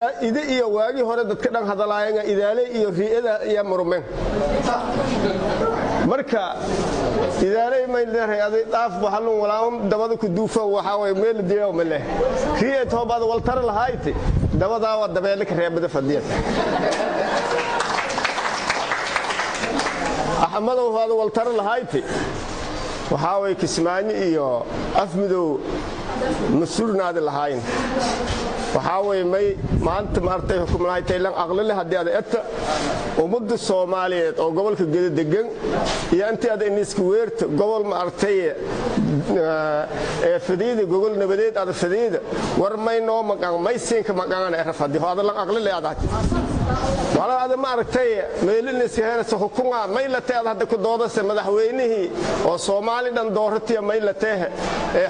ida iyo waagi hore dadka dhan hadalaayeen idaale iyo ri'ada iyo murmeen marka idaale ma leeyahay aday dhaaf waxalun walaam dabada ku duufa waxa way meel diiyo ma leh ri'ad toobad wal tar lahayti dabada waa dabeele ka reebada fadiyad ahmadu hada wal tar lahayti waxa way kismaani iyo afmidow masuulnaad lahayn waxa way may maanta maartay xukuumadda Thailand aqli leh hadii ay eeta ummadda Soomaaliyeed oo gobolka Gedo degan iyo intii aad inisku weerto gobol maartay fadiida gobol nabadeed aad fadiida war may noo magan may siinka magan ay rafadi hada la aqli leh aad wala aad maartay meelin isheerayso xukuumadda may la taad hadda ku doodasay madaxweynihii oo Soomaali dhan dooratay may la tahay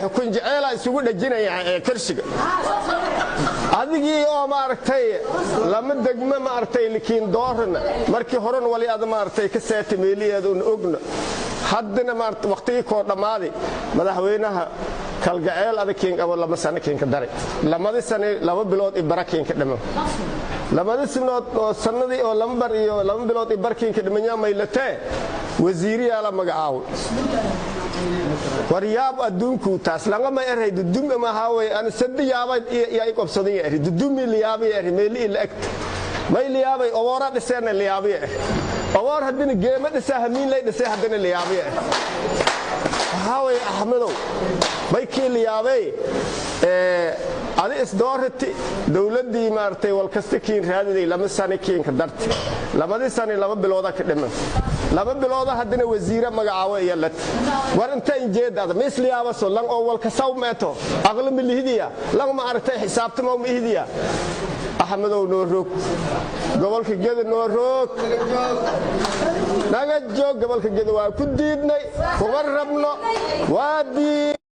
xukun jecel ay isugu dhajinayaan karshiga adigii oo maartay lama degma maartay likiin doorna markii horan wali aad maartay ka saatay meeliyeed oo ogna haddana maartay waqtigii koo dhamaaday madaxweynaha kalgaceel adakeen qabo lama sano keen ka daray lamada sano laba bilood i barakeen ka dhamo lamada sano oo sanadii oo lambar iyo laba bilood i barkeen ka dhamanyaa maylatay wasiiriyaal magacaaw waryaab adduunku taas laga ma eray dudum ma haaway aan sadiyaabay ay qabsaday yahay dudum liyaabay yahay meel ilaag may liyaabay awara dhisana liyaabay awar hadina geema dhisaa hamiin lay dhisay hadina liyaabay haaway ahmadow bay kii liyaabay adi isdoorti dawladii maartay wal kasta kiin raadiday lama sano kiin ka dartay lamada sano laba bilooda ka dhiman laba bilooda hadina wasiira magacaawe iyo lat warinta injeedada misliyaaba soo lan oo wal ka sawmeeto aqli milihidiya lan ma aragtay xisaabtamo milihidiya ahmadow noorog gobolka Gedo noorog naga joog gobolka Gedo waa ku diidnay kuma rabno waa